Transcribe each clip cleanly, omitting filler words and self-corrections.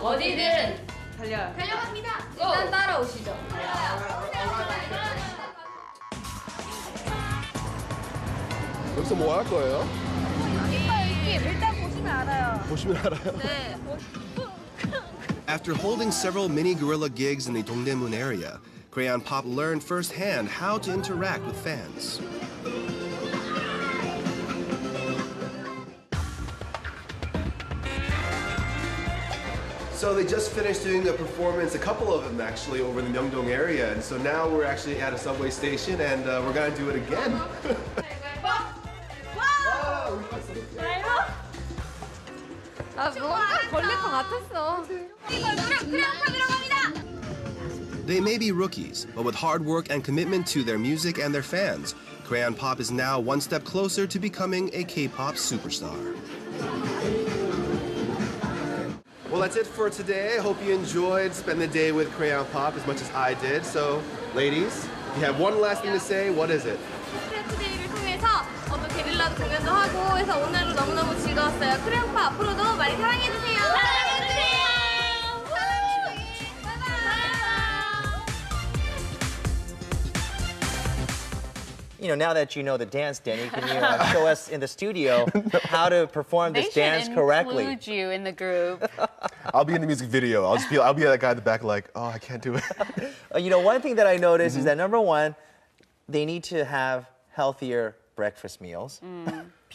어디든 달려갑니다. 일단 따라오시죠. 여기서 뭐 할 거예요? 일단 보시면 알아요. 보시면 알아요. 네. After holding several mini gorilla gigs in the Dongdaemun area, Crayon Pop learned firsthand how to interact with fans. So they just finished doing a performance, a couple of them actually, over in the Myeongdong area, and so now we're actually at a subway station, and we're gonna do it again. 뭔가 걸릴 것 같았어. They may be rookies, but with hard work and commitment to their music and their fans, Crayon Pop is now one step closer to becoming a K-pop superstar. Well, that's it for today. I hope you enjoyed spending the day with Crayon Pop as much as I did. So, ladies, if you have one last thing to say, what is it? 트레이드를 통해서 또 게릴라 공연도 하고 해서 오늘도 너무너무 즐거웠어요. 크레용파 앞으로도 많이 사랑해주세요. 사랑해주세요. You know, now that you know the dance, Denny, can you show us in the studio how to perform this dance correctly? They should include you in the group. I'll be in the music video. I'll be that guy in the back like, oh, I can't do it. You know, one thing that I noticed is that number one, they need to have healthier breakfast meals.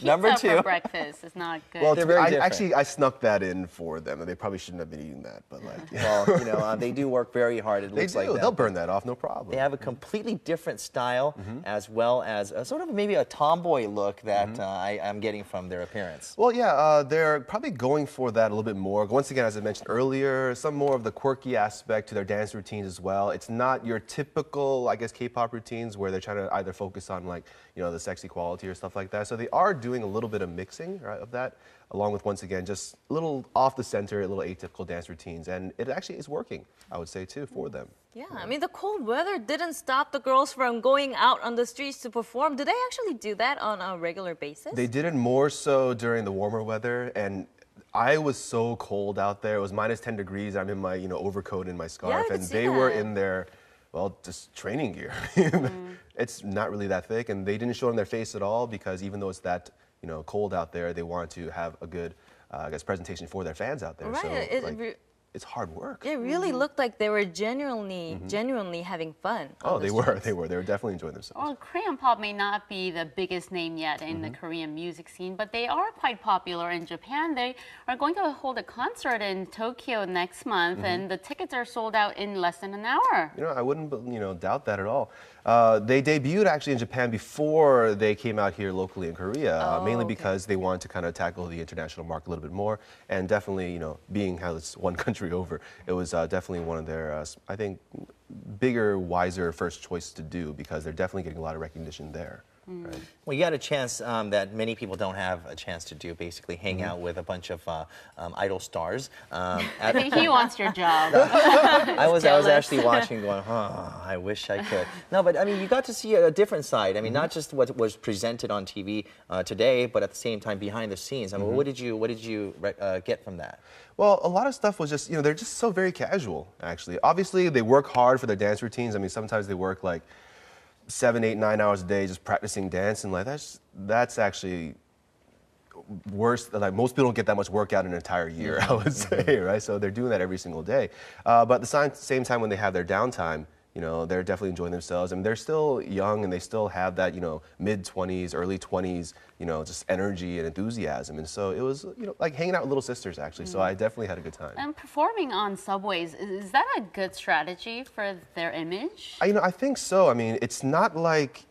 Number two, for breakfast is not good. Well, They're very different. actually, I snuck that in for them. They probably shouldn't have been eating that, but like, well, you know, they do work very hard. It they looks do. like that. They'll burn that off, no problem. They have a completely different style, as well as a sort of maybe a tomboy look that I'm getting from their appearance. Well, yeah, they're probably going for that a little bit more. Once again, as I mentioned earlier, some more of the quirky aspect to their dance routines as well. It's not your typical, I guess, K-pop routines where they're trying to either focus on like, you know, the sexy quality or stuff like that. So they are doing a little bit of mixing, right, of that, along with, once again, just a little off the center, a little atypical dance routines. And it actually is working, I would say, too, for them. Yeah, I mean, the cold weather didn't stop the girls from going out on the streets to perform. Do they actually do that on a regular basis? They did it more so during the warmer weather, and I was so cold out there. It was minus 10 degrees. I'm in my, you know, overcoat and my scarf, and they were in their, well, just training gear. It's not really that thick, and they didn't show it on their face at all because even though it's that, you know, cold out there, they wanted to have a good, I guess, presentation for their fans out there. Right. So, it's hard work. It really looked like they were genuinely having fun. Oh, they were definitely enjoying themselves. Well, Korean pop may not be the biggest name yet in the Korean music scene, but they are quite popular in Japan. They are going to hold a concert in Tokyo next month, and the tickets are sold out in less than an hour. You know, I wouldn't, you know, doubt that at all. They debuted actually in Japan before they came out here locally in Korea, mainly because they wanted to kind of tackle the international market a little bit more, and definitely, you know, being how it's one country over, it was definitely one of their, I think, bigger, wiser first choice to do because they're definitely getting a lot of recognition there. Right? Well, you got a chance that many people don't have a chance to do, basically hang out with a bunch of idol stars. I think he wants your job. I was actually watching going, I wish I could. No, but I mean, you got to see a different side. I mean, not just what was presented on TV today, but at the same time behind the scenes. I mean, what did you get from that? Well, a lot of stuff was just, you know, they're just so very casual, actually. Obviously, they work hard for their dance routines. I mean, sometimes they work like 7, 8, 9 hours a day just practicing dance, and like that's actually worse. Like most people don't get that much work out in an entire year, I would say, right? So they're doing that every single day. But at the same time, when they have their downtime, you know, they're definitely enjoying themselves. I mean, they're still young and they still have that, you know, mid-20s, early 20s, you know, just energy and enthusiasm. And so it was, you know, like hanging out with little sisters, actually. So I definitely had a good time. And performing on subways, is that a good strategy for their image? You know, I think so. I mean, it's not like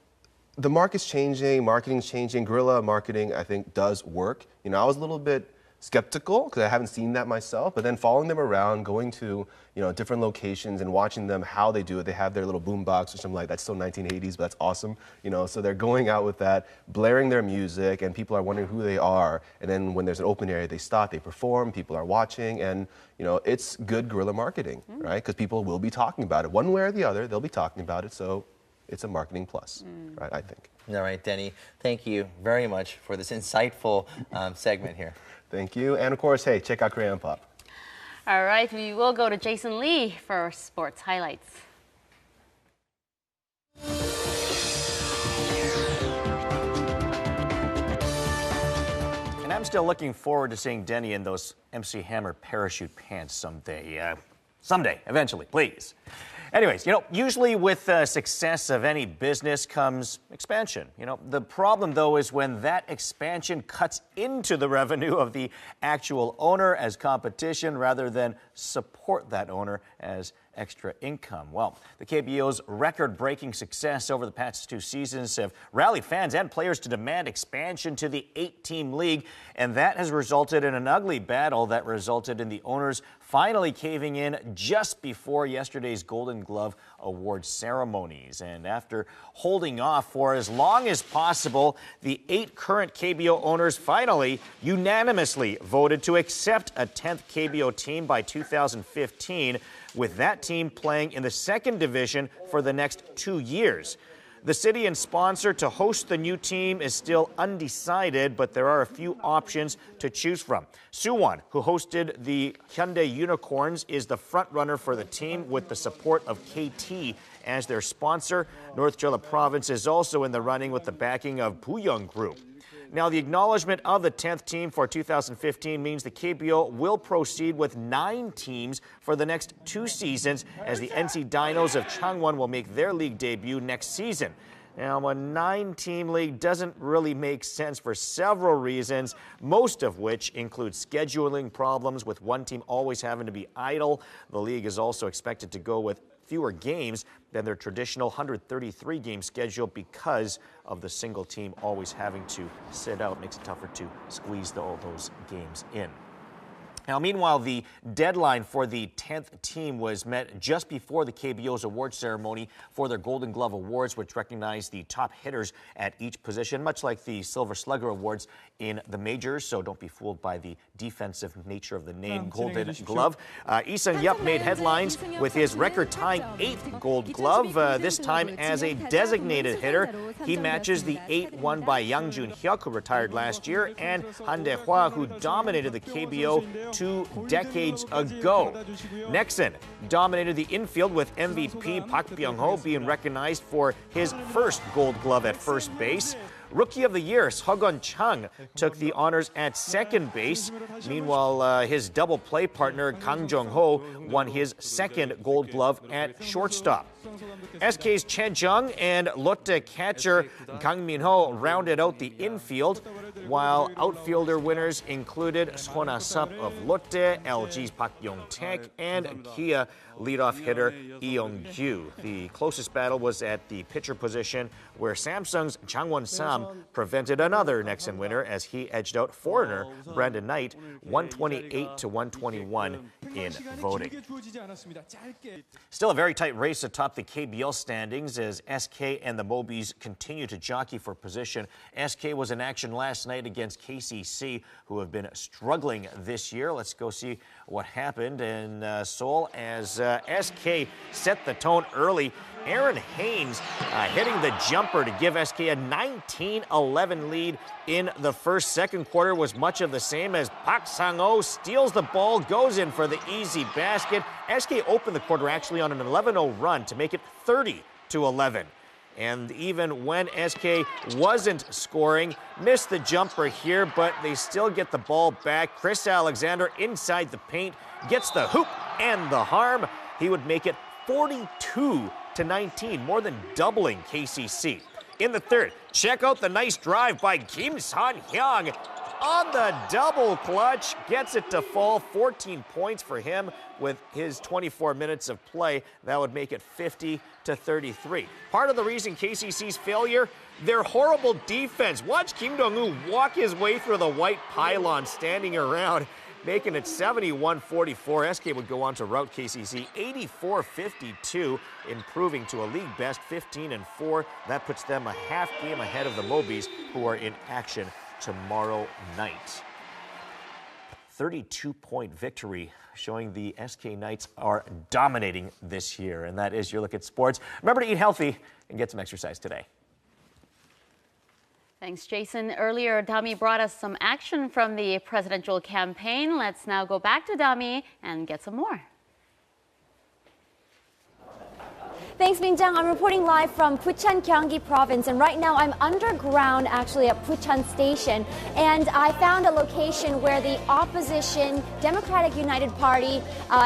the market's changing, marketing's changing. Guerrilla marketing, I think, does work. You know, I was a little bit skeptical because I haven't seen that myself, but then following them around, going to, you know, different locations and watching them how they do it. They have their little boom box or something like that. That's still 1980s, but that's awesome. You know, so they're going out with that, blaring their music, and people are wondering who they are. And then when there's an open area, they stop, they perform, people are watching, and you know, it's good guerrilla marketing, right? Because people will be talking about it one way or the other. They'll be talking about it, so it's a marketing plus, right? I think. All right, Denny, thank you very much for this insightful segment here. Thank you. And of course, hey, check out Crayon Pop. All right, we will go to Jason Lee for sports highlights. And I'm still looking forward to seeing Denny in those MC Hammer parachute pants someday. Someday, eventually, please. Anyways, usually with success of any business comes expansion. The problem, though, is when that expansion cuts into the revenue of the actual owner as competition rather than support that owner as extra income. Well, the KBO's record-breaking success over the past 2 seasons have rallied fans and players to demand expansion to the 8-team league, and that has resulted in an ugly battle that resulted in the owners finally caving in just before yesterday's Golden Glove Award ceremonies. And after holding off for as long as possible, the 8 current KBO owners finally unanimously voted to accept a 10th KBO team by 2015, with that team playing in the 2nd division for the next 2 years. The city and sponsor to host the new team is still undecided, but there are a few options to choose from. Suwon, who hosted the Hyundai Unicorns, is the front-runner for the team with the support of KT as their sponsor. North Jeolla Province is also in the running with the backing of Buyong Group. Now, the acknowledgement of the 10th team for 2015 means the KBO will proceed with 9 teams for the next 2 seasons, as the NC Dinos of Changwon will make their league debut next season. Now, a 9-team league doesn't really make sense for several reasons, most of which include scheduling problems, with one team always having to be idle. The league is also expected to go with fewer games than their traditional 133-game schedule because of the single team always having to sit out. Makes it tougher to squeeze all those games in. Now, meanwhile, the deadline for the 10th team was met just before the KBO's award ceremony for their Golden Glove Awards, which recognize the top hitters at each position, much like the Silver Slugger Awards in the majors. So don't be fooled by the defensive nature of the name Golden Glove. Lee Sung-yup made headlines with his record-tying 8th Gold Glove, this time as a designated hitter. He matches the 8 won by Yang Jun-hyuk, who retired last year, and Han Dae-hwa, who dominated the KBO 2 decades ago. Nexon dominated the infield with MVP Park Byung-ho being recognized for his first Gold Glove at first base. Rookie of the Year, Seogun Chung, took the honors at second base. Meanwhile, his double play partner, Kang Jong-ho, won his second Gold Glove at shortstop. SK's Che Jung and Lotte catcher Kang Min-ho rounded out the infield, while outfielder winners included Sona Sup of Lotte, LG's Park Yong-taek, and Kia leadoff hitter Lee Yong-kyu. The closest battle was at the pitcher position, where Samsung's Chang Won-sam prevented another Nexon winner as he edged out foreigner Brandon Knight 128 to 121 in voting. Still a very tight race atop the KBL standings as SK and the Mobies continue to jockey for position. SK was in action last night against KCC, who have been struggling this year. Let's go see what happened in Seoul as SK set the tone early. Aaron Haynes hitting the jumper to give SK a 19-11 lead in the first. Second quarter was much of the same as Park Sang-ho steals the ball, goes in for the easy basket. SK opened the quarter actually on an 11-0 run to make it 30-11. And even when SK wasn't scoring, missed the jumper here, but they still get the ball back. Chris Alexander inside the paint gets the hoop and the harm. He would make it 42-19, more than doubling KCC. In the third, check out the nice drive by Kim Sun-hyung. On the double clutch, gets it to fall. 14 points for him with his 24 minutes of play. That would make it 50-33. Part of the reason KCC's failure, their horrible defense. Watch Kim Dong-woo walk his way through the white pylon standing around, making it 71-44. SK would go on to rout KCC 84-52, improving to a league best 15-4. That puts them a half game ahead of the Mobies, who are in action tomorrow night. 32-point victory, showing the SK Knights are dominating this year. And that is your look at sports. Remember to eat healthy and get some exercise today. Thanks, Jason. Earlier, Dami brought us some action from the presidential campaign. Let's now go back to Dami and get some more. Thanks, Minjang. I'm reporting live from Bucheon, Gyeonggi Province, and right now I'm underground actually at Bucheon Station, and I found a location where the opposition Democratic United Party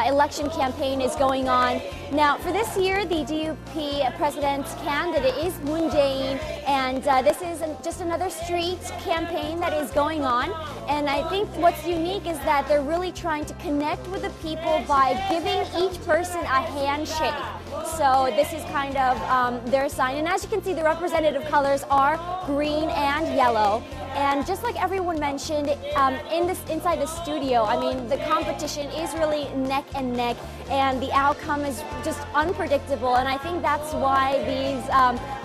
election campaign is going on. Now, for this year, the DUP president's candidate is Moon Jae-in, and this is just another street campaign that is going on. And I think what's unique is that they're really trying to connect with the people by giving each person a handshake. So this is kind of their sign. And as you can see, the representative colors are green and yellow. And just like everyone mentioned, inside the studio, I mean, the competition is really neck and neck, and the outcome is just unpredictable. And I think that's why these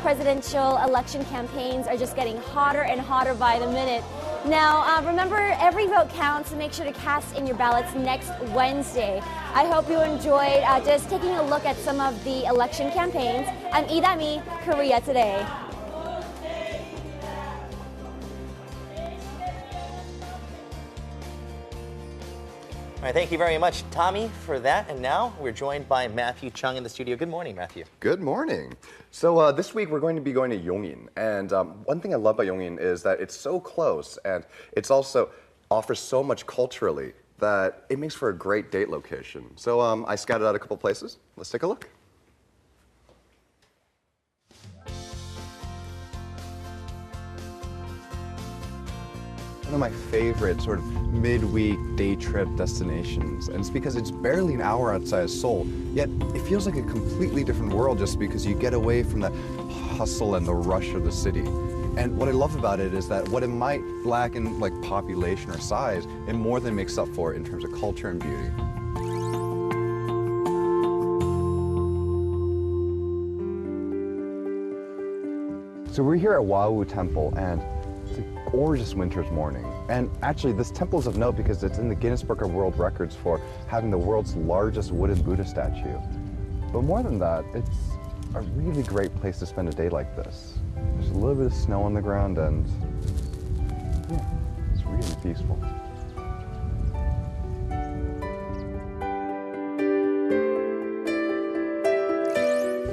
presidential election campaigns are just getting hotter and hotter by the minute. Now, remember, every vote counts, so make sure to cast in your ballots next Wednesday. I hope you enjoyed just taking a look at some of the election campaigns. I'm Idami, Korea Today. All right, thank you very much, Tommy, for that. And now we're joined by Matthew Chung in the studio. Good morning, Matthew. Good morning. So this week we're going to be going to Yongin. And one thing I love about Yongin is that it's so close, and it's also offers so much culturally that it makes for a great date location. So I scouted out a couple places. Let's take a look. One of my favorite sort of midweek day trip destinations, and it's because it's barely an hour outside of Seoul, yet it feels like a completely different world just because you get away from the hustle and the rush of the city. And what I love about it is that what it might lack in like population or size, it more than makes up for it in terms of culture and beauty. So we're here at Wawu Temple, and it's a gorgeous winter's morning. And actually, this temple is of note because it's in the Guinness Book of World Records for having the world's largest wooden Buddha statue. But more than that, it's a really great place to spend a day like this. There's a little bit of snow on the ground, and yeah, it's really peaceful.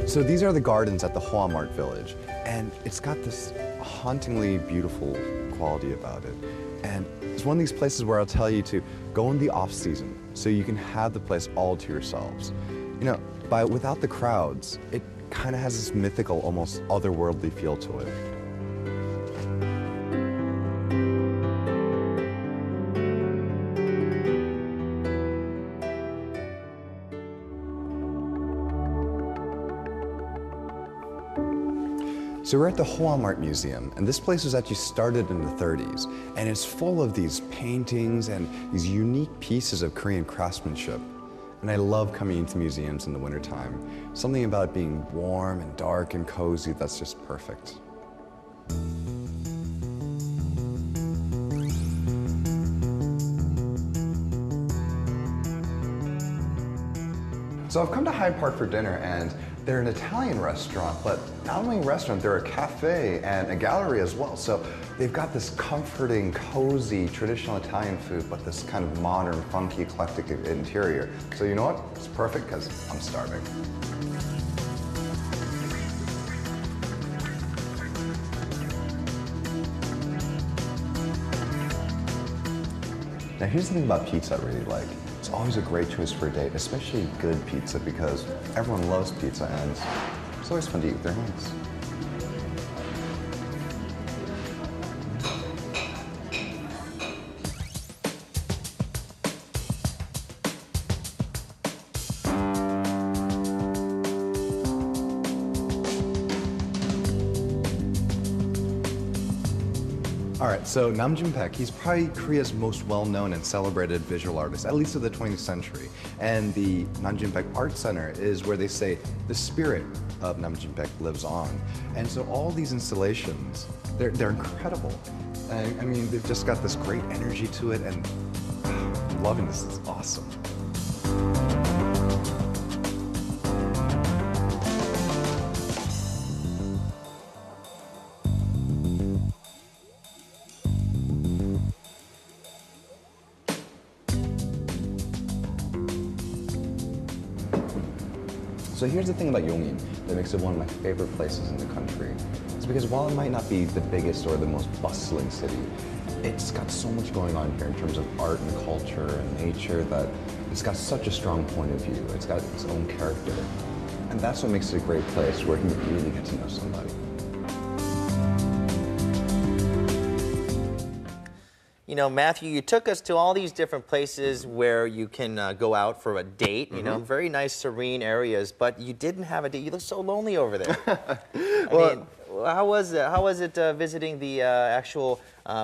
So these are the gardens at the Hwamart village, and it's got this hauntingly beautiful quality about it. And it's one of these places where I'll tell you to go in the off season so you can have the place all to yourselves. You know, without the crowds, it kind of has this mythical, almost otherworldly feel to it. So we're at the Hwamart Museum, and this place was actually started in the 30s, and it's full of these paintings and these unique pieces of Korean craftsmanship. And I love coming into museums in the wintertime. Something about it being warm and dark and cozy that's just perfect. So I've come to Hyde Park for dinner, and they're an Italian restaurant, but not only a restaurant, they're a cafe and a gallery as well. So they've got this comforting, cozy, traditional Italian food, but this kind of modern, funky, eclectic interior. So you know what? It's perfect because I'm starving. Now here's the thing about pizza I really like. It's always a great choice for a date, especially good pizza, because everyone loves pizza and it's always fun to eat with their hands. All right, so Nam June-paik, he's probably Korea's most well-known and celebrated visual artist, at least of the 20th century. And the Nam June-paik Art Center is where they say the spirit of Nam June-paik lives on. And so all these installations, they're incredible. I mean, they've just got this great energy to it, and I'm loving this. It's awesome. So here's the thing about Yongin that makes it one of my favorite places in the country. It's because while it might not be the biggest or the most bustling city, it's got so much going on here in terms of art and culture and nature that it's got such a strong point of view. It's got its own character. And that's what makes it a great place where you can really get to know somebody. You know, Matthew, you took us to all these different places where you can go out for a date, you know, very nice, serene areas, but you didn't have a date. You look so lonely over there. I mean, how was it visiting the actual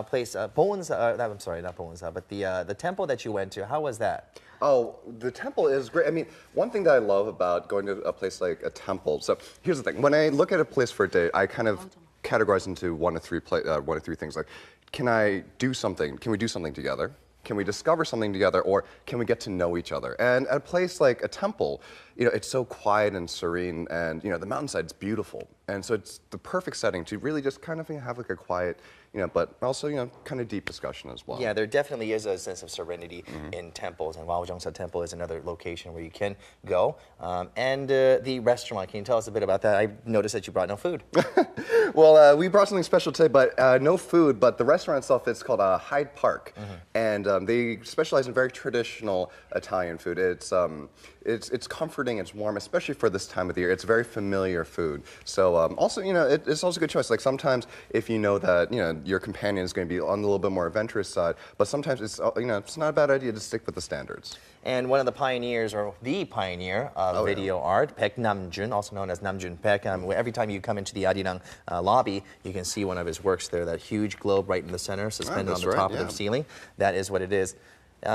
place, Bowensa, I'm sorry, not Bowensa, but the temple that you went to? How was that? Oh, the temple is great. I mean, one thing that I love about going to a place like a temple, so here's the thing. When I look at a place for a date, I kind of categorize into one of three things. Like, can I do something? Can we do something together? Can we discover something together, or can we get to know each other? And at a place like a temple, you know, it's so quiet and serene, and you know, the mountainside's beautiful, and so it's the perfect setting to really just kind of have like a quiet, you know, but also, you know, kind of deep discussion as well. Yeah, there definitely is a sense of serenity in temples, and Wawajongsa Temple is another location where you can go. And the restaurant, can you tell us a bit about that? I noticed that you brought no food. Well, we brought something special today, but no food. But the restaurant itself is called Hyde Park, and they specialize in very traditional Italian food. It's comforting, it's warm, especially for this time of the year. It's very familiar food. So also, you know, it's also a good choice. Like sometimes, if you know that, you know, your companion is going to be on the little bit more adventurous side, but sometimes it's, you know, it's not a bad idea to stick with the standards. And one of the pioneers, or the pioneer of video art, Baek Namjoon, also known as Namjoon Baek. Every time you come into the Arirang lobby, you can see one of his works there, that huge globe right in the center, suspended on the top of the ceiling. That is what it is.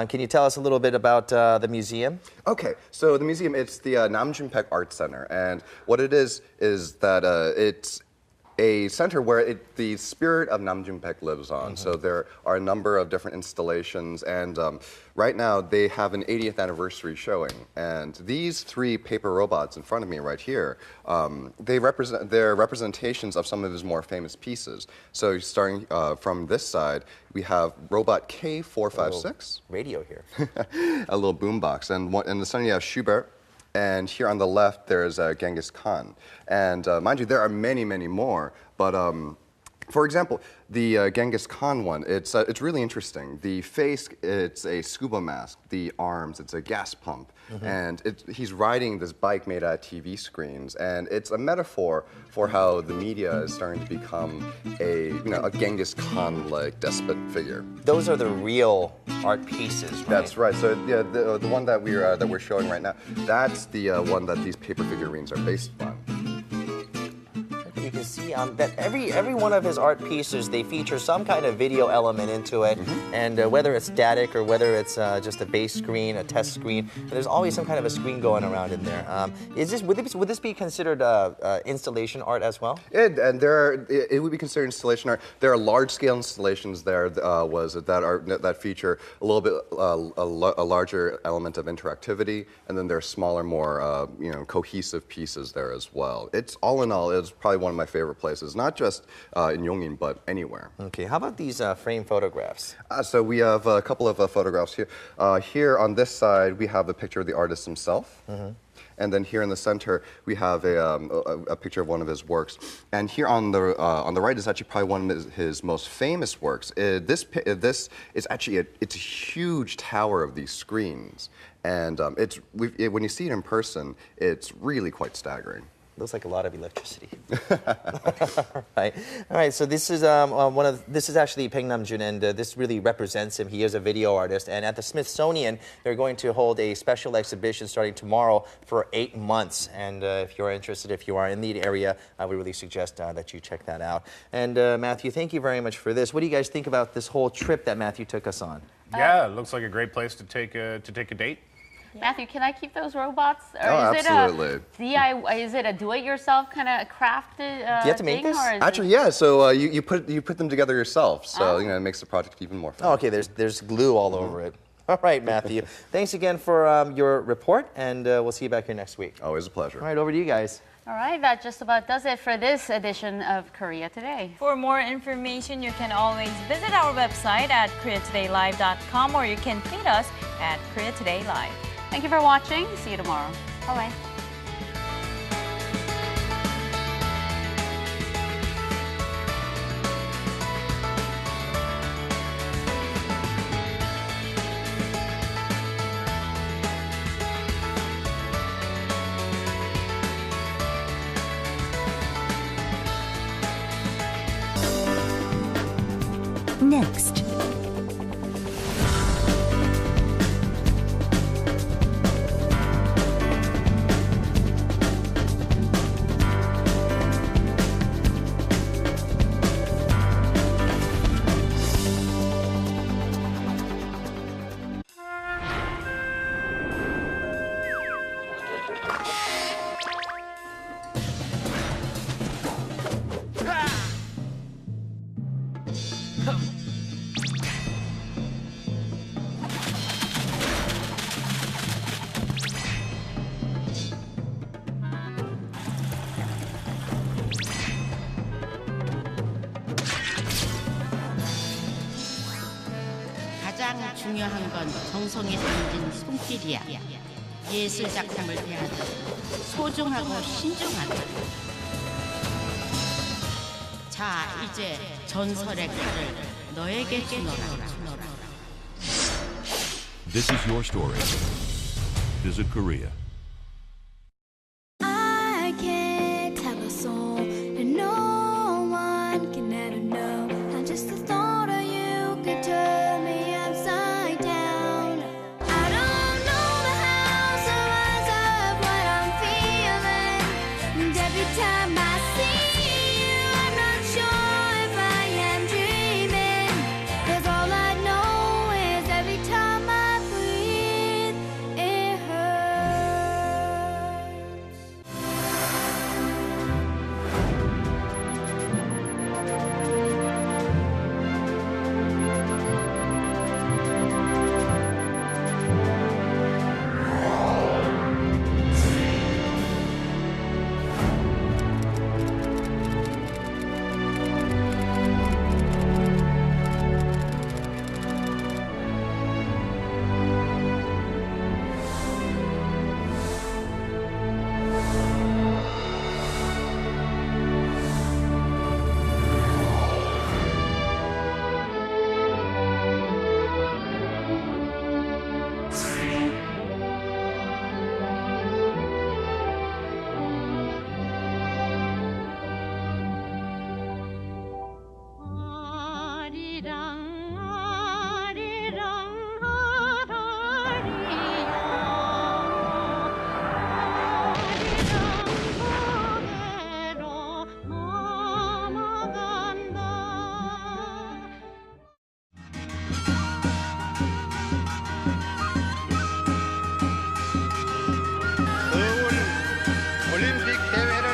Can you tell us a little bit about the museum? Okay, so the museum, it's the Namjoon Baek Art Center, and what it is that it's a center where the spirit of Namjoon Baek lives on. So there are a number of different installations, and right now they have an 80th anniversary showing. And these three paper robots in front of me right here, they're representations of some of his more famous pieces. So starting from this side, we have robot K456. Radio here. A little boombox. And in the center you have Schubert. And here on the left, there's Genghis Khan. And mind you, there are many, many more. But for example, the Genghis Khan one, it's really interesting. The face, it's a scuba mask. The arms, it's a gas pump. And he's riding this bike made out of TV screens. And it's a metaphor for how the media is starting to become a Genghis Khan-like despot figure. Those are the real art pieces, right? That's right. So yeah, the one that we're showing right now, that's the one that these paper figurines are based on. You can see that every one of his art pieces, they feature some kind of video element into it, and whether it's static or whether it's just a base screen, a test screen, there's always some kind of a screen going around in there. Would this be considered installation art as well? It would be considered installation art. There are large-scale installations there that feature a little bit a larger element of interactivity, and then there are smaller, more cohesive pieces there as well. It's all in all, it's probably one of my favorite places, not just in Yongin, but anywhere. Okay, how about these frame photographs? So we have a couple of photographs here. Here on this side, we have a picture of the artist himself. And then here in the center, we have a picture of one of his works. And here on the right is actually probably one of his most famous works. This is actually it's a huge tower of these screens. And when you see it in person, it's really quite staggering. Looks like a lot of electricity. All right. So this is this is actually Baek Namjoon, and this really represents him. He is a video artist, and at the Smithsonian, they're going to hold a special exhibition starting tomorrow for 8 months. And if you're interested, if you are in the area, I would really suggest that you check that out. And Matthew, thank you very much for this. What do you guys think about this whole trip that Matthew took us on? Yeah, it looks like a great place to take a date. Matthew, can I keep those robots? Or absolutely. Is it a do-it-yourself kind of crafted do you have to make thing? this? Actually, yeah. So you put them together yourself. So it makes the project even more fun. Oh, okay. There's glue all over it. All right, Matthew. Thanks again for your report, and we'll see you back here next week. Always a pleasure. All right, over to you guys. All right, that just about does it for this edition of Korea Today. For more information, you can always visit our website at koreatodaylive.com, or you can tweet us at Korea Today Live. Thank you for watching. See you tomorrow. Bye-bye. next. 가장 중요한 건 정성이 담긴 손길이야. 예술 작품을 대하듯 소중하고 신중하다. 자, 이제 전설의 칼을 너에게 주노라. This is your story. Visit Korea. I can't tell a soul, and no one can ever know. How just the thought of you could turn me upside down. I don't know the hows or whys of what I'm feeling, and every time I see you, I'm not sure if I am dreaming. 'Cause all I know is every time I breathe, it hurts. 올림픽 대회는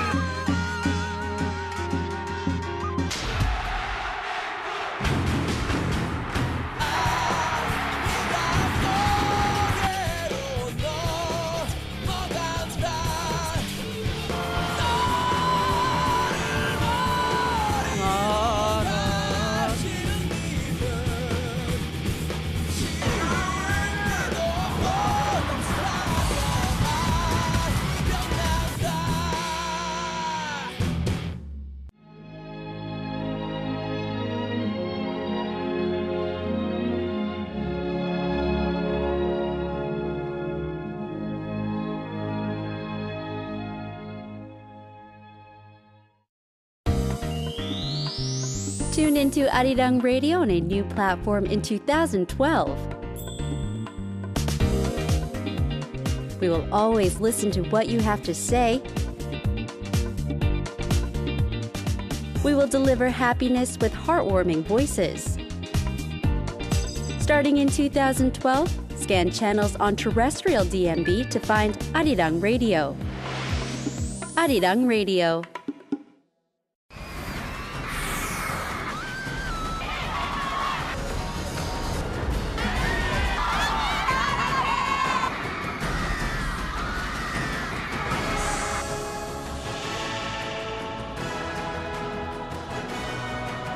Tune into Arirang Radio on a new platform in 2012. We will always listen to what you have to say. We will deliver happiness with heartwarming voices. Starting in 2012, scan channels on terrestrial DMB to find Arirang Radio. Arirang Radio.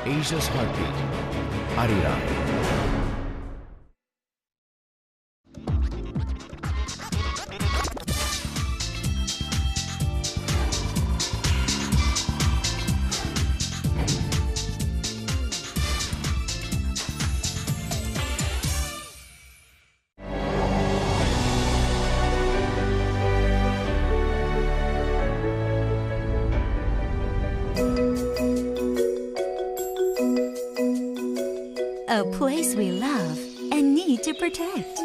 Asia's heartbeat. Arirang. need to protect.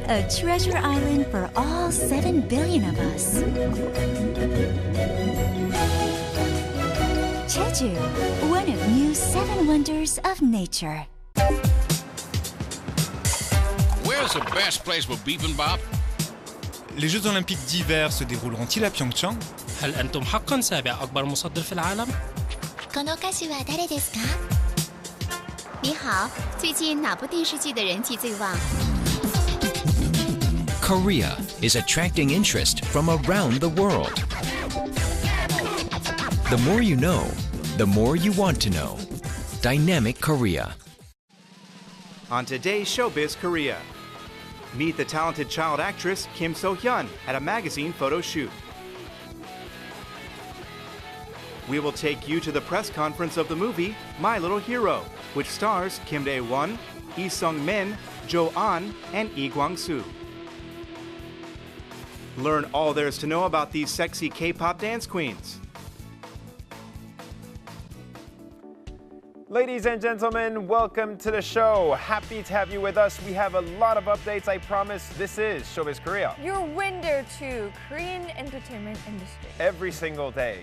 A treasure island for all 7 billion of us. Jeju, one of New's 7 wonders of nature. Where's the best place for bibimbap? Les Jeux Olympiques d'hiver se dérouleront-ils à Pyeongchang? هل أنتم حقا سابع أكبر مصدر في العالم؟ この歌手は誰ですか？你好，最近哪部电视剧的人气最旺？ Korea is attracting interest from around the world. The more you know, the more you want to know. Dynamic Korea. On today's Showbiz Korea, meet the talented child actress Kim So-hyun at a magazine photo shoot. We will take you to the press conference of the movie My Little Hero, which stars Kim Dae-won, Lee Sung-min, Jo An, and Lee Kwang-soo. Learn all there is to know about these sexy K-pop dance queens. Ladies and gentlemen, welcome to the show. Happy to have you with us. We have a lot of updates, I promise. This is Showbiz Korea. Your window to Korean entertainment industry. Every single day.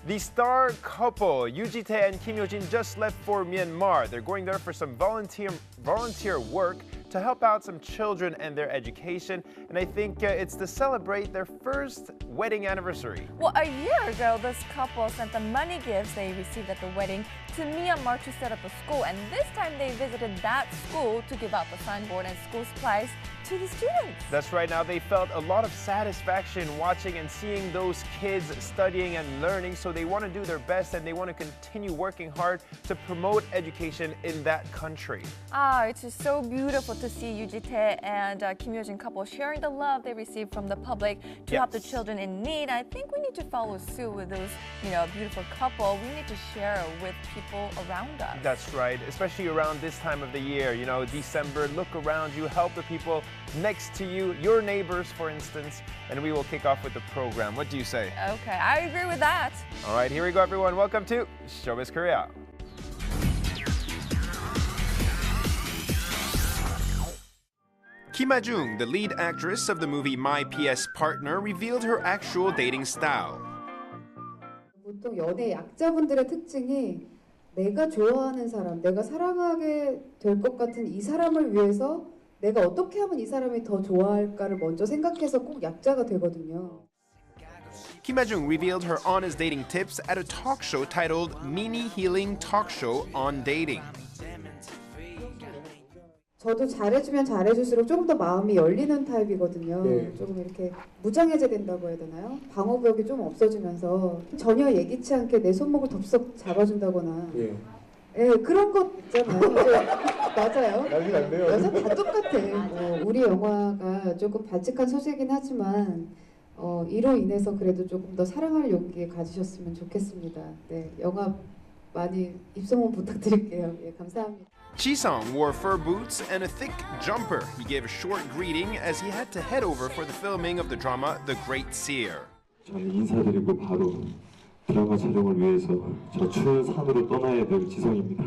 The star couple, Yoo Ji-tae and Kim Hyo-jin, just left for Myanmar. They're going there for some volunteer work to help out some children and their education. And I think it's to celebrate their first wedding anniversary. Well, a year ago, this couple sent the money gifts they received at the wedding to Myanmar to set up a school. And this time they visited that school to give out the signboard and school supplies to the students. That's right. Now, they felt a lot of satisfaction watching and seeing those kids studying and learning. So they want to do their best and they want to continue working hard to promote education in that country. It's just so beautiful to see Yoo Ji-tae and Kim Hyo-jin couple sharing the love they received from the public to help the children in need. I think we need to follow suit with those, beautiful couple. We need to share with people around us. That's right, especially around this time of the year. December, look around you, help the people next to you, your neighbors, for instance, and we will kick off with the program. What do you say? Okay, I agree with that. All right, here we go, everyone. Welcome to Showbiz Korea. Kim Ha-jung, the lead actress of the movie My PS Partner, revealed her actual dating style. 보통 연애 약자분들의 특징이 내가 좋아하는 사람, 내가 사랑하게 될 것 같은 이 사람을 위해서 내가 어떻게 하면 이 사람이 더 좋아할까를 먼저 생각해서 꼭 약자가 되거든요. Kim Ha-jung revealed her honest dating tips at a talk show titled Mini Healing Talk Show on Dating. 저도 잘해주면 잘해줄수록 조금 더 마음이 열리는 타입이거든요. 조금 이렇게 무장해제 된다고 해야 되나요? 방어벽이 좀 없어지면서 전혀 예기치 않게 내 손목을 덥석 잡아준다거나 그런 것 있잖아요. 맞아요. 여자 다 똑같아. 우리 영화가 조금 발칙한 소재이긴 하지만 이로 인해서 그래도 조금 더 사랑할 용기 가지셨으면 좋겠습니다. 네, 영화 많이 입소문 부탁드릴게요. 감사합니다. Ji-sung wore fur boots and a thick jumper. He gave a short greeting as he had to head over for the filming of the drama The Great Seer. 저는 인사드리고 바로 드라마 촬영을 위해서 저 추운 산으로 떠나야 될 지성입니다.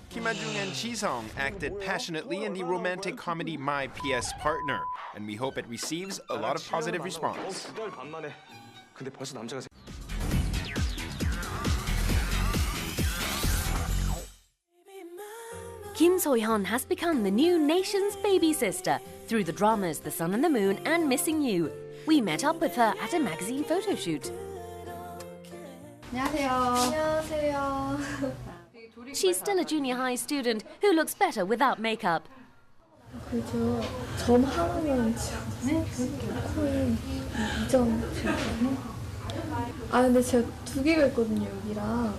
Kim Ha-jung and Ji-sung acted passionately in the romantic comedy My PS Partner, and we hope it receives a lot of positive response. 근데 벌써 남자가 Kim So-hyun has become the new nation's baby sister through the dramas The Sun and the Moon and Missing You. We met up with her at a magazine photo shoot. 안녕하세요. She's still a junior high student who looks better without makeup. 그죠. 점 하나만 지웠어요. 코에 2점 지웠거든요. 근데 제가 2개가 있거든요, 여기랑.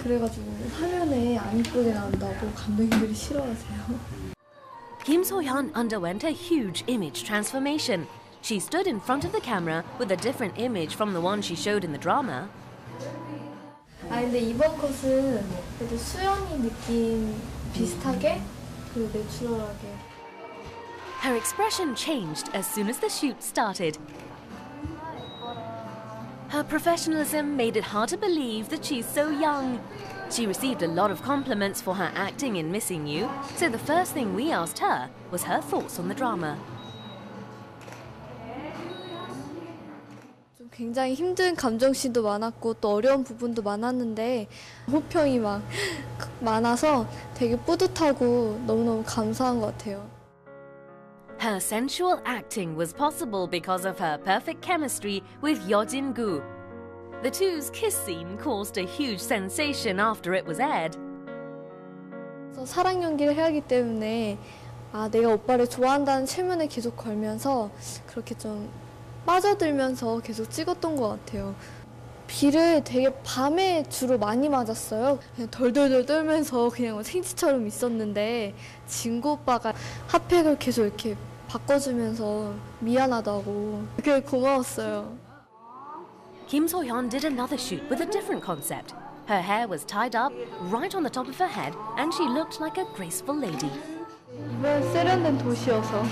그래가지고 화면에 안 이쁘게 나온다고 감독님들이 싫어하세요. Kim So-hyun underwent a huge image transformation. She stood in front of the camera with a different image from the one she showed in the drama. 근데 이번 컷은 그래도 수연이 느낌 비슷하게 그리고 내추럴하게. Her expression changed as soon as the shoot started. Her professionalism made it hard to believe that she's so young. She received a lot of compliments for her acting in Missing You, so the first thing we asked her was her thoughts on the drama. 좀 굉장히 힘든 감정씬도 많았고 또 어려운 부분도 많았는데 호평이 막 많아서 되게 뿌듯하고 너무너무 감사한 것 같아요. Her sensual acting was possible because of her perfect chemistry with Yeojin Gu. The two's kiss scene caused a huge sensation after it was aired. 그래서 사랑 연기를 해야 하기 때문에 내가 오빠를 좋아한다는 체면에 계속 걸면서 그렇게 좀 빠져들면서 계속 찍었던 것 같아요. 비를 되게 밤에 주로 많이 맞았어요. 그냥 덜덜덜 떨면서 그냥 생쥐처럼 있었는데 진구 오빠가 핫팩을 계속 이렇게 바꿔주면서 미안하다고 그게 고마웠어요. Kim So-hyun did another shoot with a different concept. Her hair was tied up right on the top of her head and she looked like a graceful lady. 이번엔 세련된 도시여서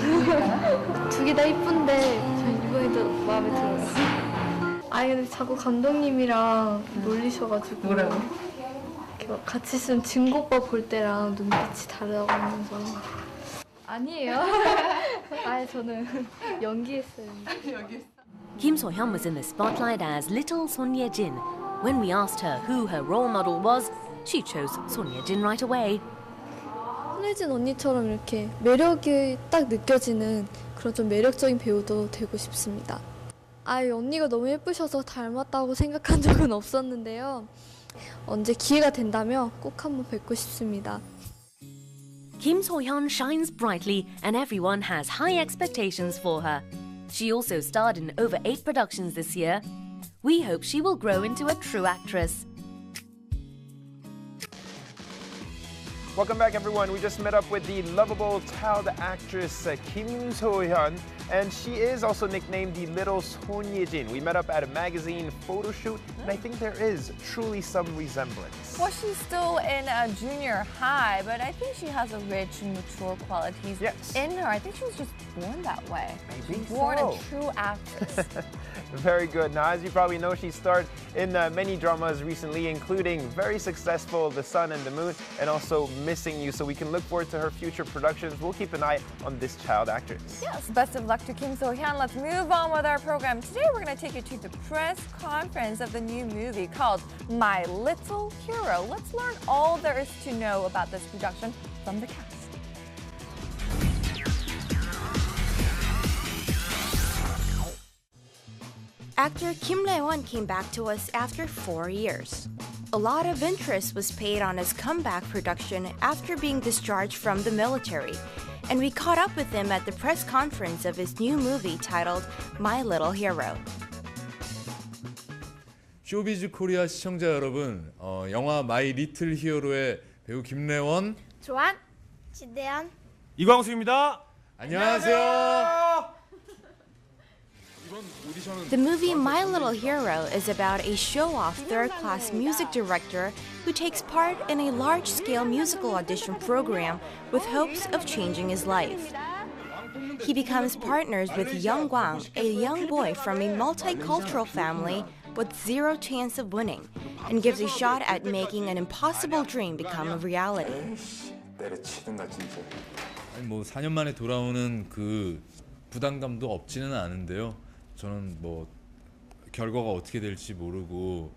두 개 다 이쁜데 전 이번이 더 마음에 들어요. 근데 자꾸 감독님이랑 놀리셔가지고 뭐라고? 이렇게 막 같이 있으면 진구 오빠 볼 때랑 눈빛이 다르다고 하면서 아니에요. 저는 연기했어요. Kim So-hyun was in the spotlight as little Son Ye-jin. When we asked her who her role model was, she chose Son Ye-jin right away. 손예진 언니처럼 이렇게 매력이 딱 느껴지는 그런 좀 매력적인 배우도 되고 싶습니다. 언니가 너무 예쁘셔서 닮았다고 생각한 적은 없었는데요. 언제 기회가 된다면 꼭 한번 뵙고 싶습니다. Kim So-hyun shines brightly and everyone has high expectations for her. She also starred in over 8 productions this year. We hope she will grow into a true actress. Welcome back, everyone. We just met up with the lovable child actress Kim So-hyun, and she is also nicknamed the Little Son Ye-jin. We met up at a magazine photo shoot, and I think there is truly some resemblance. Well, she's still in junior high, but I think she has a rich and mature qualities in her. I think she was just born that way. Maybe born so. a true actress. Very good. Now, as you probably know, she starred in many dramas recently, including very successful The Sun and the Moon, and also Missing You. So we can look forward to her future productions. We'll keep an eye on this child actress. Yes, best of luck to Kim So-hyun. Let's move on with our program. Today, we're going to take you to the press conference of the new movie called My Little Hero. Let's learn all there is to know about this production from the cast. Actor Kim Le-won came back to us after 4 years. A lot of interest was paid on his comeback production after being discharged from the military, and we caught up with him at the press conference of his new movie titled My Little Hero. 쇼비즈 코리아 시청자 여러분, 영화 마이 리틀 히어로의 배우 김래원, 조안, 지대한, 이광수입니다. 안녕하세요. The movie My Little Hero is about a show-off third-class music director who takes part in a large-scale musical audition program with hopes of changing his life. He becomes partners with Young Gwang, a young boy from a multicultural family with zero chance of winning, and gives a shot at making an impossible dream become a reality. 뭐 4년 만에 돌아오는 그 부담감도 없지는 않은데요. 저는 뭐 결과가 어떻게 될지 모르고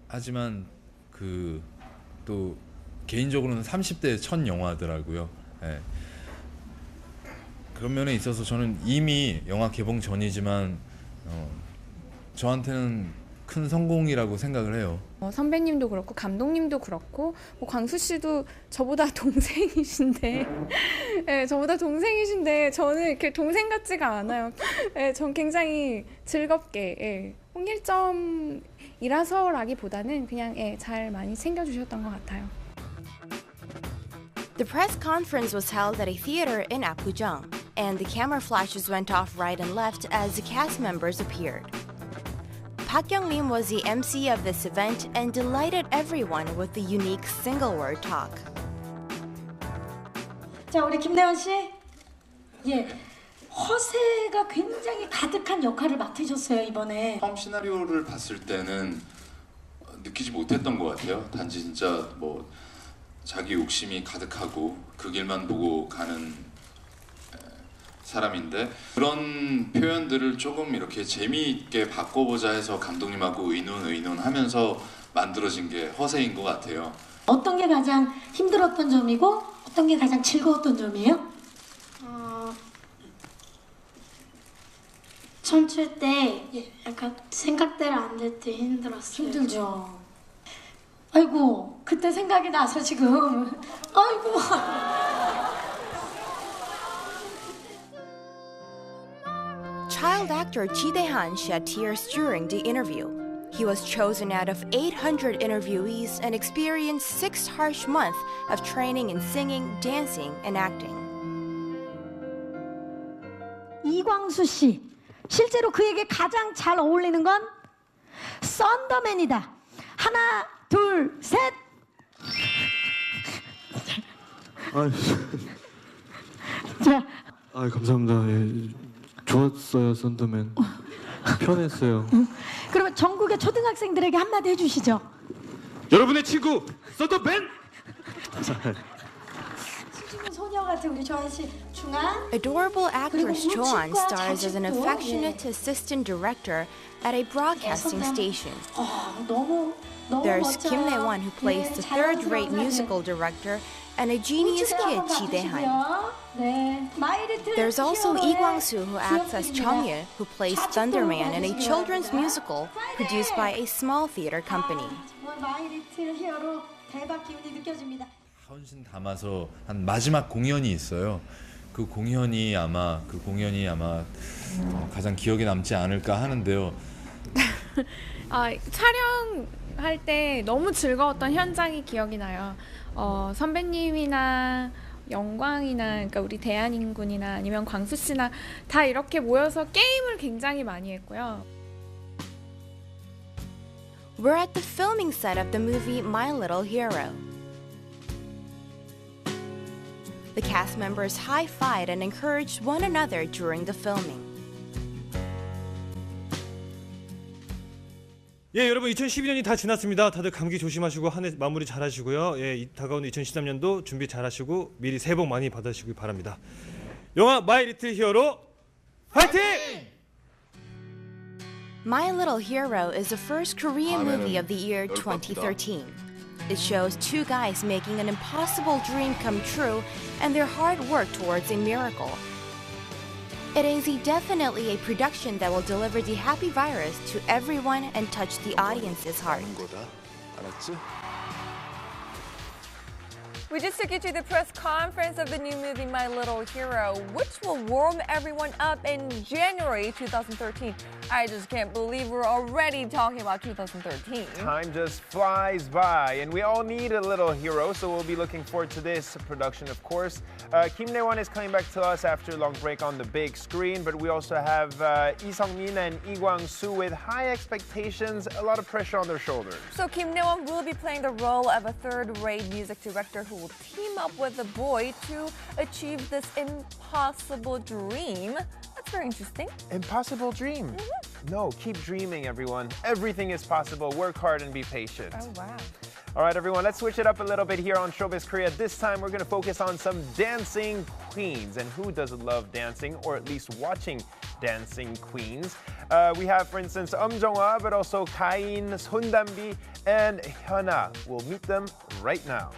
하지만 그 또 개인적으로는 30대 첫 영화더라고요. 네. 그런 면에 있어서 저는 이미 영화 개봉 전이지만 저한테는 큰 성공이라고 생각을 해요. 선배님도 그렇고 감독님도 그렇고 뭐 광수 씨도 저보다 동생이신데 저보다 동생이신데 저는 이렇게 동생 같지가 않아요. 전 굉장히 즐겁게 홍일점이라서라기보다는 그냥 잘 많이 챙겨주셨던 것 같아요. The press conference was held at a theater in Apgujeong, and the camera flashes went off right and left as the cast members appeared. Park Young-lim was the MC of this event and delighted everyone with the unique single-word talk. 자, 우리 김래원 씨. 예. 허세가 굉장히 가득한 역할을 맡으셨어요, 이번에. 처음 시나리오를 봤을 때는 느끼지 못했던 것 같아요. 단지 진짜 뭐 자기 욕심이 가득하고 그 길만 보고 가는 사람인데 그런 표현들을 조금 이렇게 재미있게 바꿔보자 해서 감독님하고 의논하면서 만들어진 게 허세인 것 같아요. 어떤 게 가장 힘들었던 점이고 어떤 게 가장 즐거웠던 점이에요? 춤출 때 약간 생각대로 안 될 때 힘들었어요. 힘들죠. 아이고, 그때 생각이 나서 지금. 아이고. Child actor Ji Dae-han shed tears during the interview. He was chosen out of 800 interviewees and experienced 6 harsh months of training in singing, dancing, and acting. 이광수 씨, 실제로 그에게 가장 잘 어울리는 건 썬더맨이다. 하나, 둘, 셋. 자, 감사합니다. 예, 좋았어요, 썬더맨. 편했어요. 그러면 전국의 초등학생들에게 한마디 해주시죠. 여러분의 친구 썬더맨. 수줍은 소녀 같은 우리 조한 씨 중앙. Adorable actress Joan stars as an affectionate assistant director at a broadcasting station. There's Kim Nae-won who plays the third-rate musical director and a genius kid Ji Dae-han. There's also Lee Kwang-soo who acts as Chung-il, who plays Thunderman in a children's musical produced by a small theater company. 헌신 담아서 한 마지막 공연이 있어요. 그 공연이 아마 가장 기억에 남지 않을까 하는데요. 촬영할 때 너무 즐거웠던 현장이 기억이 나요. 선배님이나 영광이나 그러니까 우리 대한인 군이나 아니면 광수 씨나 다 이렇게 모여서 게임을 굉장히 많이 했고요. We're at the filming set of the movie My Little Hero. The cast members high-fived and encouraged one another during the filming. 예, 여러분 2012년이 다 지났습니다. 다들 감기 조심하시고 한 해 마무리 잘하시고요. 예, 다가오는 2013년도 준비 잘하시고 미리 새해 복 많이 받으시기 바랍니다. 영화 마이 리틀 히어로 파이팅! My Little Hero is the first Korean movie of the year 2013. It shows 2 guys making an impossible dream come true and their hard work towards a miracle. It is definitely a production that will deliver the happy virus to everyone and touch the audience's heart. We just took you to the press conference of the new movie My Little Hero, which will warm everyone up in January 2013. I just can't believe we're already talking about 2013. Time just flies by, and we all need a little hero, so we'll be looking forward to this production, of course. Kim Nae-won is coming back to us after a long break on the big screen, but we also have Lee Sung-min and Lee Kwang-soo with high expectations, a lot of pressure on their shoulders. So Kim Nae-won will be playing the role of a third-rate music director who will team up with a boy to achieve this impossible dream. That's very interesting. Impossible dream? No, keep dreaming, everyone. Everything is possible. Work hard and be patient. Oh, wow. All right, everyone, let's switch it up a little bit here on Showbiz Korea. This time, we're going to focus on some dancing queens. And who doesn't love dancing, or at least watching dancing queens? We have, for instance, Jong-hwa, but also Kain, Sondambi, and Hyuna. We'll meet them right now.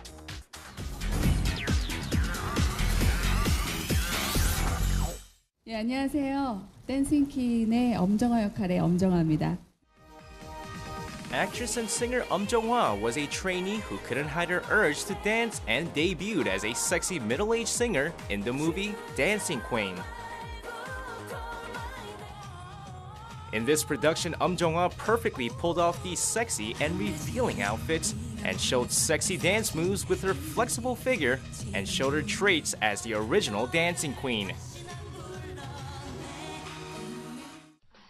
예, 안녕하세요. 댄싱 퀸의 엄정화 역할의 엄정화입니다. Actress and singer Jong-hwa was a trainee who couldn't hide her urge to dance and debuted as a sexy middle-aged singer in the movie Dancing Queen. In this production, Jong-hwa perfectly pulled off these sexy and revealing outfits and showed sexy dance moves with her flexible figure and showed her traits as the original Dancing Queen.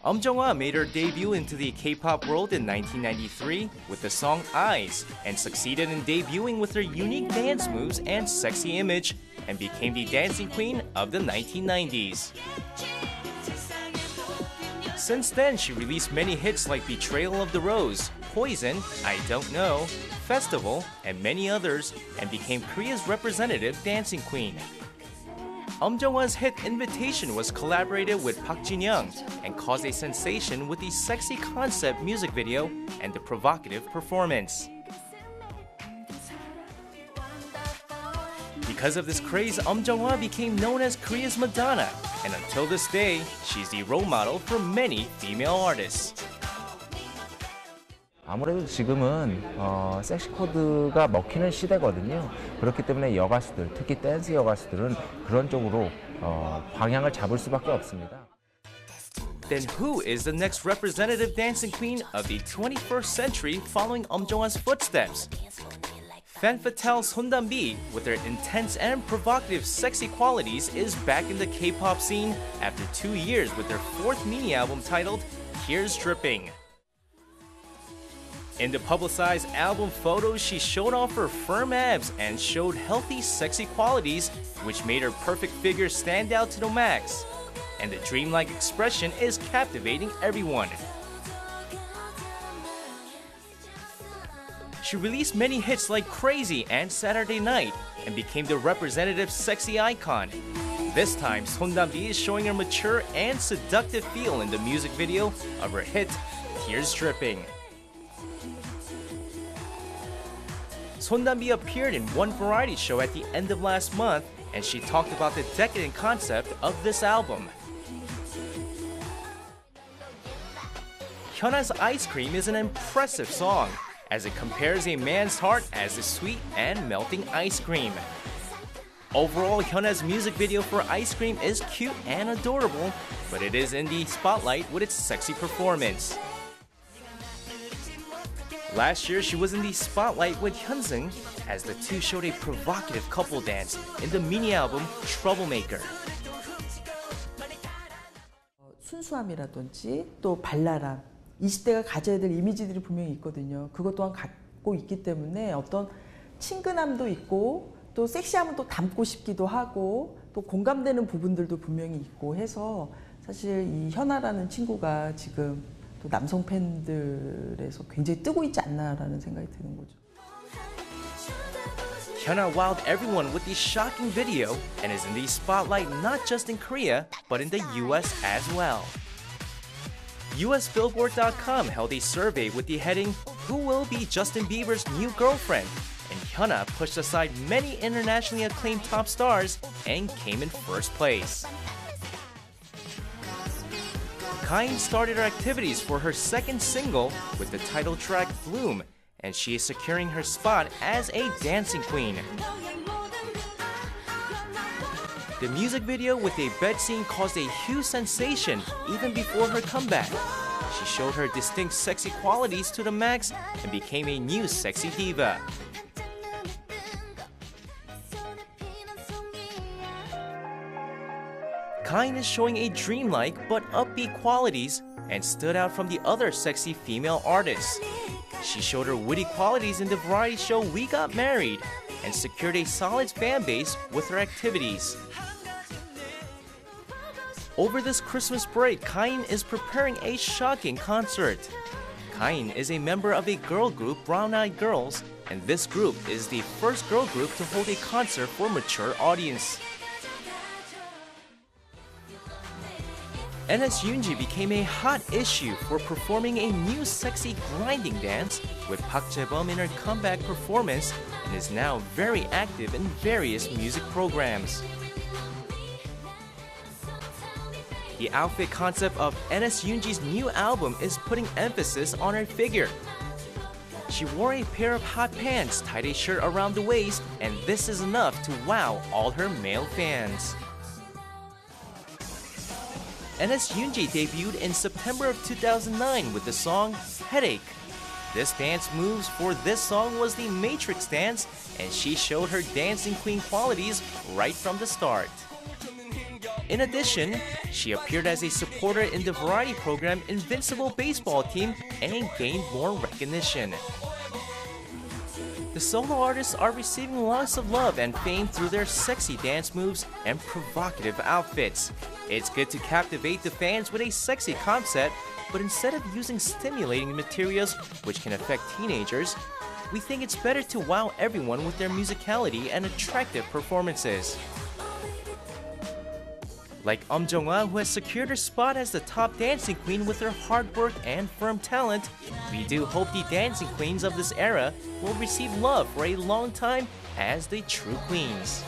Jong-hwa made her debut into the K-pop world in 1993 with the song Eyes and succeeded in debuting with her unique dance moves and sexy image and became the dancing queen of the 1990s. Since then, she released many hits like Betrayal of the Rose, Poison, I Don't Know, Festival, and many others, and became Korea's representative dancing queen. Jung-hwa's hit Invitation was collaborated with Park Jin-young and caused a sensation with the sexy concept music video and the provocative performance. Because of this craze, Jung-hwa became known as Korea's Madonna, and until this day, she's the role model for many female artists. 아무래도 지금은 섹시 코드가 먹히는 시대거든요. 그렇기 때문에 여가수들, 특히 댄스 여가수들은 그런 쪽으로 방향을 잡을 수밖에 없습니다. Then who is the next representative dancing queen of the 21st century following Jung-hwa's footsteps? Fan Fatale Sondambi, with her intense and provocative sexy qualities, is back in the K-pop scene after 2 years with her 4th mini album titled Tears Dripping. In the publicized album photos, she showed off her firm abs and showed healthy, sexy qualities, which made her perfect figure stand out to the max. And the dreamlike expression is captivating everyone. She released many hits like Crazy and Saturday Night and became the representative sexy icon. This time, Sondambi is showing her mature and seductive feel in the music video of her hit Tears Dripping. Sondambi appeared in one variety show at the end of last month, and she talked about the decadent concept of this album. Hyuna's Ice Cream is an impressive song, as it compares a man's heart as a sweet and melting ice cream. Overall, Hyuna's music video for Ice Cream is cute and adorable, but it is in the spotlight with its sexy performance. Last year, she was in the spotlight with Hyunseung as the two showed a provocative couple dance in the mini album Troublemaker. 순수함이라든지 또 발랄함, 20대가 가져야 될 이미지들이 분명히 있거든요. 그것 또한 갖고 있기 때문에 어떤 친근함도 있고 또 섹시함은 또 담고 싶기도 하고 또 공감되는 부분들도 분명히 있고 해서 사실 이 현아라는 친구가 지금 또 남성 팬들에서 굉장히 뜨고 있지 않나라는 생각이 드는 거죠. Hyuna wowed everyone with the shocking video and is in the spotlight not just in Korea, but in the US as well. USBillboard.com held a survey with the heading, "Who will be Justin Bieber's new girlfriend?" And Hyuna pushed aside many internationally acclaimed top stars and came in first place. Kain started her activities for her second single with the title track Bloom, and she is securing her spot as a dancing queen. The music video with a bed scene caused a huge sensation even before her comeback. She showed her distinct sexy qualities to the max and became a new sexy diva. Kain is showing a dreamlike but upbeat qualities and stood out from the other sexy female artists. She showed her witty qualities in the variety show We Got Married and secured a solid fan base with her activities. Over this Christmas break, Kain is preparing a shocking concert. Kain is a member of a girl group, Brown Eyed Girls, and this group is the first girl group to hold a concert for a mature audience. NS Yoonji became a hot issue for performing a new sexy grinding dance with Park Jae-bum in her comeback performance and is now very active in various music programs. The outfit concept of NS Yoonji's new album is putting emphasis on her figure. She wore a pair of hot pants, tied a shirt around the waist, and this is enough to wow all her male fans. NS Yoonji debuted in September of 2009 with the song Headache. This dance moves for this song was the Matrix dance, and she showed her dancing queen qualities right from the start. In addition, she appeared as a supporter in the variety program Invincible Baseball Team and gained more recognition. The solo artists are receiving lots of love and fame through their sexy dance moves and provocative outfits. It's good to captivate the fans with a sexy concept, but instead of using stimulating materials which can affect teenagers, we think it's better to wow everyone with their musicality and attractive performances. Like Jong-hwa, who has secured her spot as the top dancing queen with her hard work and firm talent, we do hope the dancing queens of this era will receive love for a long time as the true queens.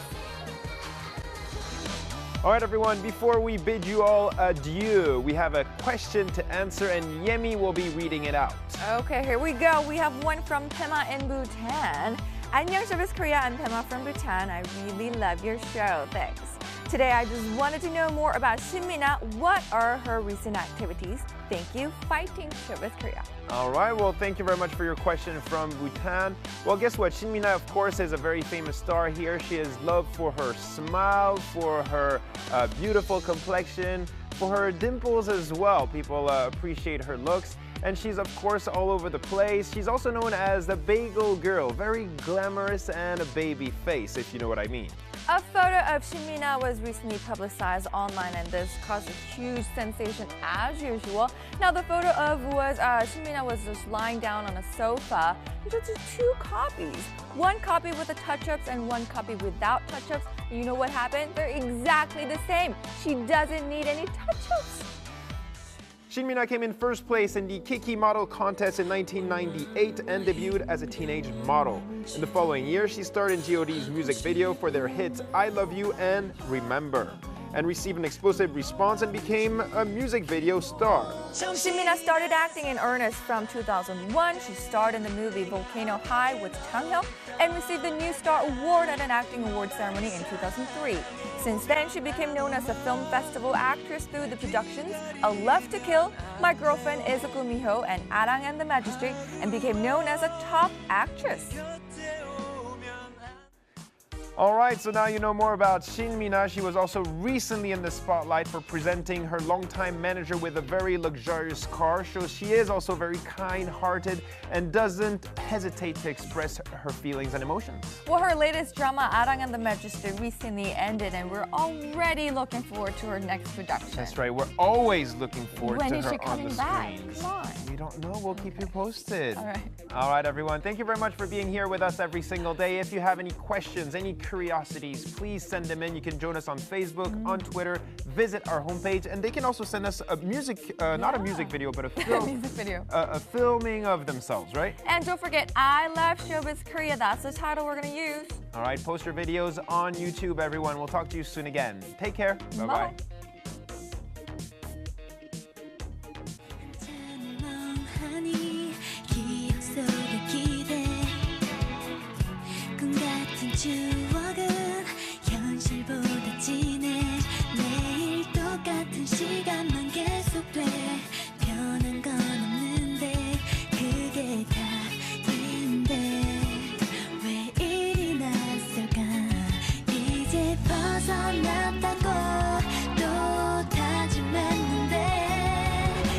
All right, everyone, before we bid you all adieu, we have a question to answer, and Yemi will be reading it out. Okay, here we go. We have one from Pema in Bhutan. 안녕, Showbiz Korea. I'm Pema from Bhutan. I really love your show. Thanks. Today, I just wanted to know more about Shinmina. What are her recent activities? Thank you. Fighting Showbiz Korea. All right, well, thank you very much for your question from Bhutan. Well, guess what? Shinmina, of course, is a very famous star here. She is loved for her smile, for her beautiful complexion, for her dimples as well. People appreciate her looks. And she's, of course, all over the place. She's also known as the Bagel Girl. Very glamorous and a baby face, if you know what I mean. A photo of Shinmina was recently publicized online, and this caused a huge sensation as usual. Now, the photo Shinmina was just lying down on a sofa. There's just two copies. One copy with the touch-ups and one copy without touch-ups. You know what happened? They're exactly the same. She doesn't need any touch-ups. Shinmina came in first place in the Kiki Model Contest in 1998 and debuted as a teenage model. In the following year, she starred in G.O.D's music video for their hits I Love You and Remember, and received an explosive response and became a music video star. Shinmina started acting in earnest from 2001. She starred in the movie Volcano High with Chang-hyo and received the New Star Award at an acting award ceremony in 2003. Since then, she became known as a film festival actress through the productions A Love to Kill, My Girlfriend is a Gumiho, and Arirang and the Magistrate, and became known as a top actress. All right, so now you know more about Shinmina. She was also recently in the spotlight for presenting her longtime manager with a very luxurious car. So she is also very kind-hearted and doesn't hesitate to express her feelings and emotions. Well, her latest drama, Arirang and the Magistrate, recently ended, and we're already looking forward to her next production. That's right, we're always looking forward when to is her she on the coming back? screens. Come on. We don't know, we'll keep you posted. All right. All right, everyone, thank you very much for being here with us every single day. If you have any questions, any curiosities, please send them in. You can join us on Facebook, on Twitter, visit our homepage, and they can also send us a music, not a music video, but a film, music video. A filming of themselves, right? And don't forget, I Love Showbiz Korea. That's the title we're going to use. All right, post your videos on YouTube, everyone. We'll talk to you soon again. Take care. Bye-bye. 추억은 현실보다 진해 매일 똑같은 시간만 계속돼 변한 건 없는데 그게 다인데 왜 이리 낯설까 이제 벗어났다고 또 다짐했는데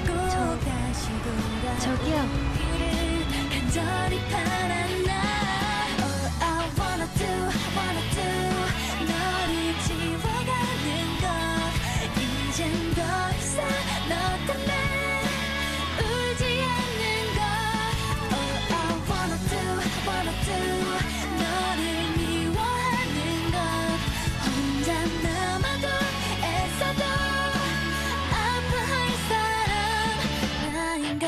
꼭 다시 돌아올 저기요. 그를 간절히 바란다 너를 지워가는 것 이젠 더 이상 너 때문에 울지 않는 것 Oh I wanna do 너를 미워하는 것 혼자 남아도 애써도 아파할 사람 나인 걸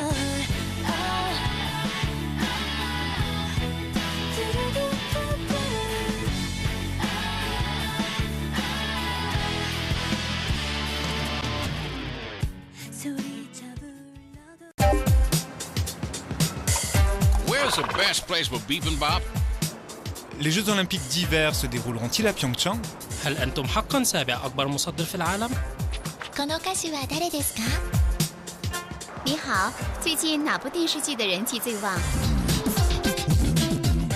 Where's the best place for bibimbap? Les Jeux Olympiques d'hiver se dérouleront-ils à Pyeongchang? هل أنتم حقا سابع أكبر مصدر في العالم؟ この歌手は誰ですか？你好，最近哪部电视剧的人气最旺？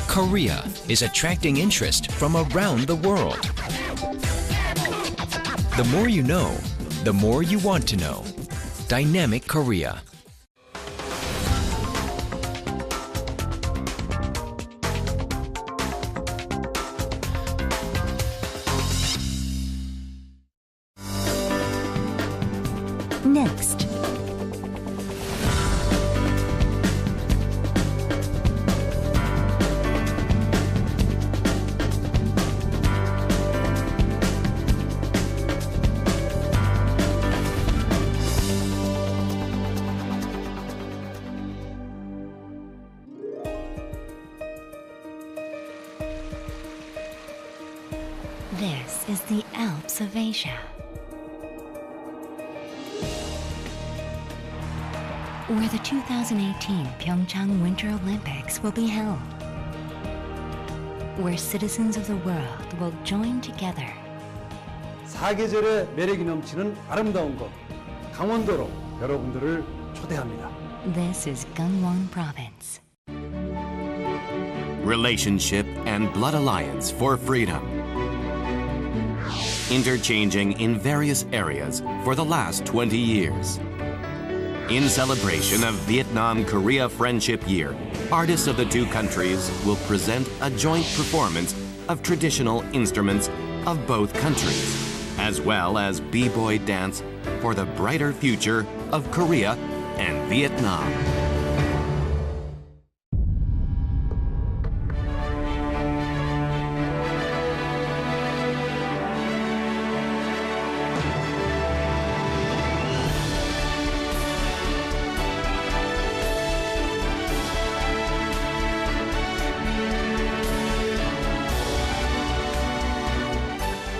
Korea is attracting interest from around the world. The more you know, the more you want to know. Dynamic Korea. next. This is the Alps of Asia, where the 2018 Pyeongchang Winter Olympics will be held, where citizens of the world will join together. 사계절의 매력이 넘치는 아름다운 곳, 강원도로 여러분들을 초대합니다. This is Gangwon Province. Relationship and blood alliance for freedom. Interchanging in various areas for the last 20 years. In celebration of Vietnam-Korea Friendship Year, artists of the two countries will present a joint performance of traditional instruments of both countries, as well as b-boy dance for the brighter future of Korea and Vietnam.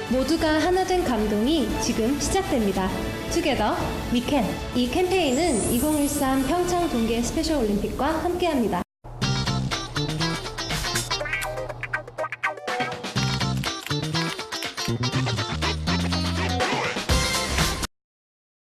모두가 하나 된 감동이 지금 시작됩니다. Together We Can. 이 캠페인은 2013 평창 동계 스페셜 올림픽과 함께합니다.